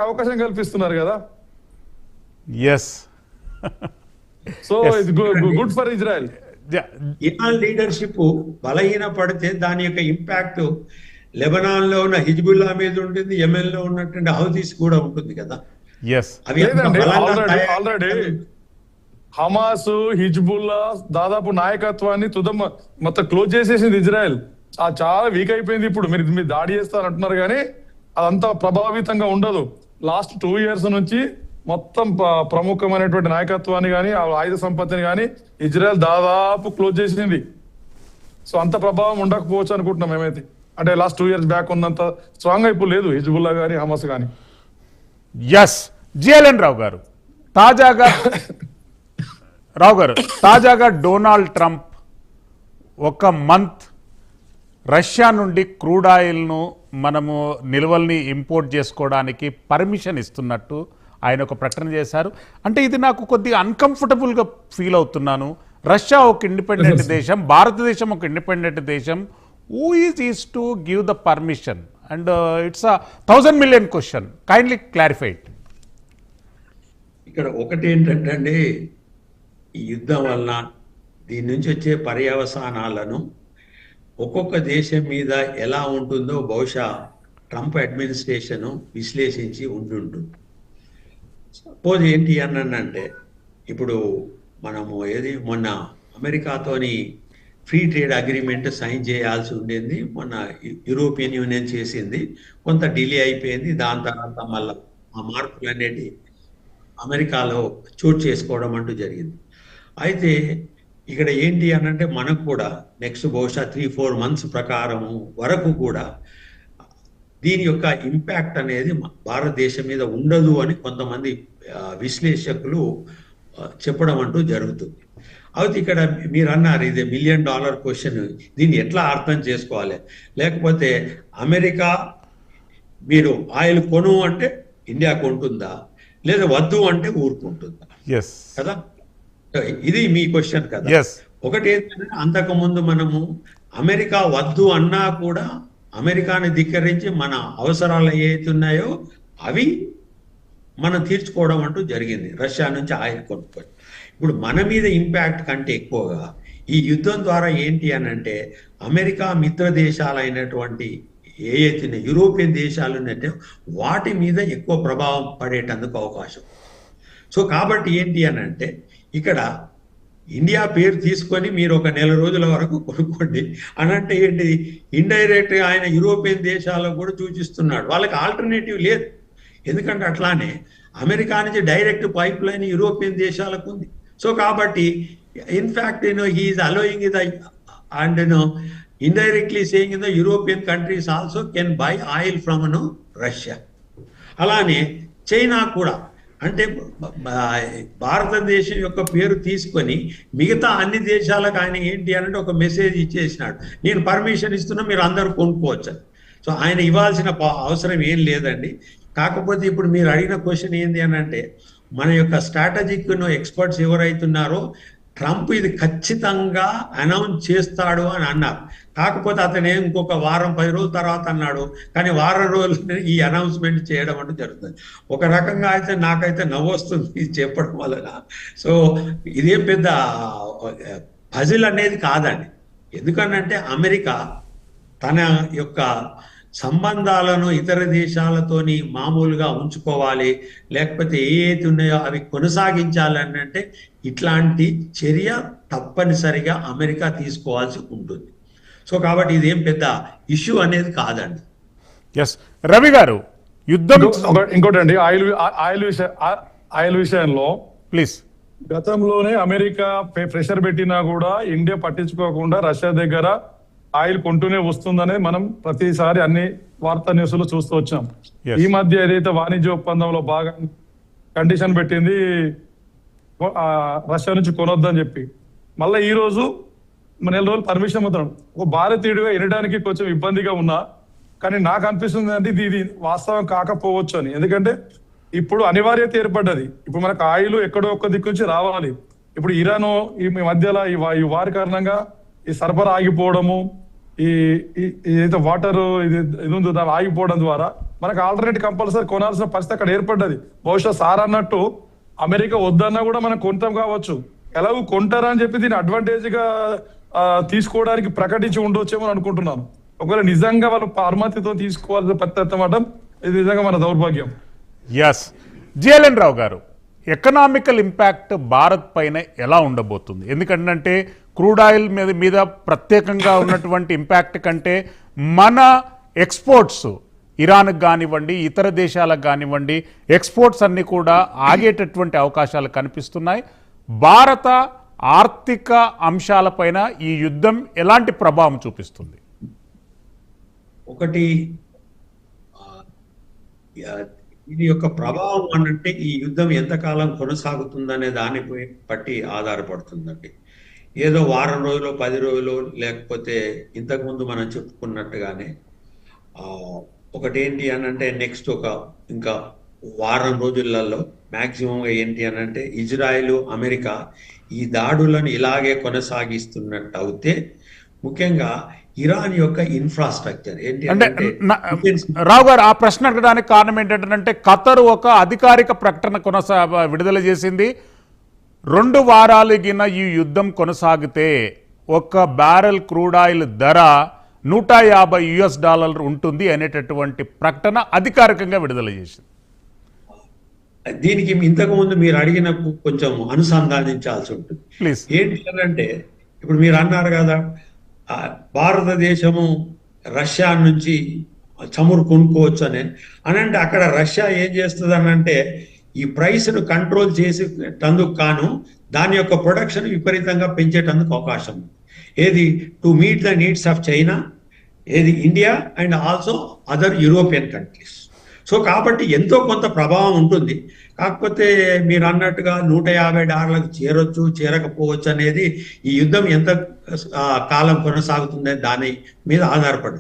అవకాశం కల్పిస్తున్నారు కదా. ఎస్ సో ఇది good for Israel. Iran leadership బలహీన పడితే దాని యొక్క ఇంపాక్ట్ లెబనాన్ లో ఉన్న హిజ్బుల్లా మీద ఉంటుంది, యెమెన్ లో ఉన్నటువంటి హౌతీస్ కూడా ఉంటుంది కదా. అవి ఆల్రెడీ హమాస్, హిజ్బుల్లా దాదాపు నాయకత్వాన్ని మొత్తం క్లోజ్ చేసేసింది ఇజ్రాయెల్. చాలా వీక్ అయిపోయింది. ఇప్పుడు మీరు దాడి చేస్తారంటున్నారు కానీ అదంతా ప్రభావితంగా ఉండదు. లాస్ట్ 2 years నుంచి మొత్తం ప్రముఖమైనటువంటి నాయకత్వాన్ని కానీ ఆయుధ సంపత్తిని కానీ ఇజ్రాయెల్ దాదాపు క్లోజ్ చేసింది. సో అంత ప్రభావం ఉండకపోవచ్చు అనుకుంటున్నాం మేమైతే. అంటే లాస్ట్ 2 years బ్యాక్ ఉన్నంత స్ట్రాంగ్ గా ఇప్పుడు లేదు హిజ్బుల్లా కానీ హమాస్ కానీ. ఎస్ జిఎల్ఎన్ రావు గారు, తాజాగా డొనాల్డ్ ట్రంప్ ఒక మంత్ రష్యా నుండి క్రూడ్ ఆయిల్ను మనము నిల్వల్ని ఇంపోర్ట్ చేసుకోవడానికి పర్మిషన్ ఇస్తున్నట్టు ఆయన ఒక ప్రకటన చేశారు. అంటే ఇది నాకు కొద్దిగా అన్కంఫర్టబుల్గా ఫీల్ అవుతున్నాను. రష్యా ఒక ఇండిపెండెంట్ దేశం, భారతదేశం ఒక ఇండిపెండెంట్ దేశం. Who is to give the permission? And it's a 1,000 million question. Kindly clarified. ఇక్కడ ఒకటి ఏంటంటే అండి, ఈ యుద్ధం వలన దీని నుంచి వచ్చే పర్యవసానాలను ఒక్కొక్క దేశం మీద ఎలా ఉంటుందో బహుశా ట్రంప్ అడ్మినిస్ట్రేషన్ విశ్లేషించి ఉండుంటుంది. సపోజ్ ఏంటి అనంటే, ఇప్పుడు మనము మొన్న అమెరికాతోని ఫ్రీ ట్రేడ్ అగ్రిమెంట్ సైన్ చేయాల్సి ఉండేది. మొన్న యూరోపియన్ యూనియన్ చేసింది, కొంత డిలే అయిపోయింది. దాని తర్వాత మళ్ళీ ఆ మార్పులు అనేటి అమెరికాలో చోటు చేసుకోవడం అంటూ జరిగింది. అయితే ఇక్కడ ఏంటి అనంటే, మనకు కూడా నెక్స్ట్ బహుశా 3-4 months ప్రకారం వరకు కూడా దీని యొక్క ఇంపాక్ట్ అనేది భారతదేశం మీద ఉండదు అని కొంతమంది విశ్లేషకులు చెప్పడం అంటూ జరుగుతుంది. అయితే ఇక్కడ మీరు అన్నారు ఇది $1 million క్వశ్చన్. దీన్ని ఎట్లా అర్థం చేసుకోవాలి? లేకపోతే అమెరికా మీరు ఆయిల్ కొను అంటే ఇండియా కొంటుందా, లేదా వద్దు అంటే ఊరుకుంటుందా కదా? ఇది మీ క్వశ్చన్ కదా. ఒకటి ఏంటంటే, అంతకుముందు మనము అమెరికా వద్దు అన్నా కూడా అమెరికాని ధిక్కరించి మన అవసరాలు ఏవైతున్నాయో అవి మనం తీర్చుకోవడం అంటూ జరిగింది, రష్యా నుంచి ఆయిల్ కొనుక్కొని. ఇప్పుడు మన మీద ఇంపాక్ట్ కంటే ఎక్కువగా ఈ యుద్ధం ద్వారా ఏంటి అనంటే, అమెరికా మిత్ర దేశాలైనటువంటి ఏవైతే యూరోపియన్ దేశాలు ఉన్నట్టే వాటి మీద ఎక్కువ ప్రభావం పడేటందుకు అవకాశం. సో కాబట్టి ఏంటి అనంటే, ఇక్కడ ఇండియా పేరు తీసుకొని మీరు ఒక 1 రోజుల వరకు కొనుక్కోండి అనంటే ఏంటి, ఇండైరెక్ట్ ఆయన యూరోపియన్ దేశాలకు కూడా సూచిస్తున్నాడు. వాళ్ళకి ఆల్టర్నేటివ్ లేదు. ఎందుకంటే అట్లానే అమెరికా నుంచి డైరెక్ట్ పైప్ లైన్ యూరోపియన్ దేశాలకు ఉంది. సో కాబట్టి in fact he is allowing the and indirectly saying the European countries also can buy oil from Russia. అలానే చైనా కూడా, అంటే భారతదేశం యొక్క పేరు తీసుకొని మిగతా అన్ని దేశాలకు ఆయన ఏంటి అంటే ఒక మెసేజ్ ఇచ్చేసినాడు, నేను పర్మిషన్ ఇస్తున్నా, మీరు అందరూ కొనుక్కోవచ్చు. సో ఆయన ఇవ్వాల్సిన అవసరం ఏం లేదండి. కాకపోతే ఇప్పుడు మీరు అడిగిన క్వశ్చన్ ఏంటి అని అంటే, మన యొక్క స్ట్రాటజిక్ ఎక్స్పర్ట్స్ ఎవరైతున్నారో ట్రంప్ ఇది ఖచ్చితంగా అనౌన్స్ చేస్తాడు అని అన్నారు. కాకపోతే అతనే ఇంకొక 1-10 రోజుల తర్వాత అన్నాడు. కానీ 1 రోజులు ఈ అనౌన్స్మెంట్ చేయడం అంటూ జరుగుతుంది. ఒక రకంగా అయితే నాకైతే నవ్వొస్తుంది ఇది చెప్పడం వలన. సో ఇదేం పెద్ద పజిల్ అనేది కాదండి. ఎందుకనంటే అమెరికా తన యొక్క సంబంధాలను ఇతర దేశాలతోని మామూలుగా ఉంచుకోవాలి, లేకపోతే ఏవైతే ఉన్నాయో అవి కొనసాగించాలని అంటే ఇట్లాంటి చర్య తప్పనిసరిగా అమెరికా తీసుకోవాల్సి ఉంటుంది. సో కాబట్టి ఇదేం పెద్ద ఇష్యూ అనేది కాదండి. రవి గారు, యుద్ధం ఇంకోటండి, ఆయిల్ విషయంలో ప్లీజ్, గతంలోనే అమెరికా ప్రెషర్ పెట్టినా కూడా ఇండియా పట్టించుకోకుండా రష్యా దగ్గర ఆయిల్ కొంటూనే వస్తుందనే మనం ప్రతిసారి అన్ని వార్తా న్యూస్లో చూస్తూ వచ్చాం. ఈ మధ్య ఏదైతే వాణిజ్య ఒప్పందంలో బాగా కండిషన్ పెట్టింది రష్యా నుంచి కొనొద్దని చెప్పి, మళ్ళీ ఈ రోజు 1 రోజులు పర్మిషన్ అవుతున్నాం. ఒక భారతీయుడిగా వినడానికి కొంచెం ఇబ్బందిగా ఉన్నా, కానీ నాకు అనిపిస్తుంది అంటే ఇది వాస్తవం కాకపోవచ్చు అని. ఎందుకంటే ఇప్పుడు అనివార్యత ఏర్పడ్డది. ఇప్పుడు మనకు ఆయిల్ ఎక్కడో ఒక్క దిక్కు నుంచి రావాలి. ఇప్పుడు ఇరాన్ ఈ మధ్యలో ఈ వారి కారణంగా ఈ సరఫరా ఆగిపోవడము, ఈ ఏదైతే వాటర్ ఇది ఉందో దాన్ని ఆగిపోవడం ద్వారా మనకు ఆల్టర్నేట్ కంపల్సరీ కొనాల్సిన పరిస్థితి అక్కడ ఏర్పడ్డది. బహుశా సార్ అన్నట్టు అమెరికా వద్దన్నా కూడా మనం కొంటాం కావచ్చు. ఎలాగో కొంటారా అని చెప్పి దీన్ని అడ్వాంటేజ్ గా తీసుకోవడానికి ప్రకటించి ఉండొచ్చేమో అనుకుంటున్నాను. ఒకవేళ నిజంగా వాళ్ళు అనుమతితో తీసుకోవాల్సిన ప్రత్యర్థమటం ఇది నిజంగా మన దౌర్భాగ్యం. ఎస్, జిఎల్ఎన్ రావు గారు, ఎకనామికల్ ఇంపాక్ట్ భారత్ పైన ఎలా ఉండబోతుంది? ఎందుకంటే క్రూడ్ ఆయిల్ మీద ప్రత్యేకంగా ఉన్నటువంటి ఇంపాక్ట్ కంటే మన ఎక్స్పోర్ట్స్ ఇరాన్కి కానివ్వండి, ఇతర దేశాలకు కానివ్వండి, ఎక్స్పోర్ట్స్ అన్నీ కూడా ఆగేటటువంటి అవకాశాలు కనిపిస్తున్నాయి. భారత ఆర్థిక అంశాలపైన ఈ యుద్ధం ఎలాంటి ప్రభావం చూపిస్తుంది? ఒకటి, ఇది యొక్క ప్రభావం అనంటే ఈ యుద్ధం ఎంతకాలం కొనసాగుతుందనే దాన్ని బట్టి ఆధారపడుతుందండి. ఏదో వారం రోజులు 10 రోజులు లేకపోతే ఇంతకుముందు మనం చెప్పుకున్నట్టుగానే ఒకటేంటి అనంటే నెక్స్ట్ ఇంకా వారం రోజులలో మాక్సిమం ఏంటి అనంటే ఇజ్రాయెల్, అమెరికా ఈ దాడులను ఇలాగే కొనసాగిస్తున్నట్టు అయితే ముఖ్యంగా ఇరాన్ యొక్క ఇన్ఫ్రాస్ట్రక్చర్ ఏంటి అంటే రావు గారు, ఆ ప్రశ్న అడగడానికి కారణం ఏంటంటే ఖతర్ ఒక అధికారిక ప్రకటన విడుదల చేసింది. 2 వారాలు గిన ఈ యుద్ధం కొనసాగితే ఒక బ్యారెల్ క్రూడ్ ఆయిల్ ధర $150 ఉంటుంది అనేటటువంటి ప్రకటన అధికారికంగా విడుదల చేసింది. దీనికి ఇంతకు ముందు మీరు అడిగినప్పుడు కొంచెం అనుసంధానించాల్సి ఉంటుంది. ప్లీజ్. ఏంటి అంటే ఇప్పుడు మీరు అన్నారు కదా, భారతదేశము రష్యా నుంచి చమురు కొనుక్కోవచ్చు అనంటే అక్కడ రష్యా ఏం చేస్తుంది అనంటే ఈ ప్రైస్ను కంట్రోల్ చేసేటందుకు కాను దాని యొక్క ప్రొడక్షన్ విపరీతంగా పెంచేటందుకు అవకాశం ఉంది. Either to meet the needs of China, either India and also other European countries. So కాబట్టి ఎంతో కొంత ప్రభావం ఉంటుంది. కాకపోతే మీరు అన్నట్టుగా $150 చేరొచ్చు, చేరకపోవచ్చు అనేది ఈ యుద్ధం ఎంత కాలం కొనసాగుతుందనే దాని మీద ఆధారపడుతుంది.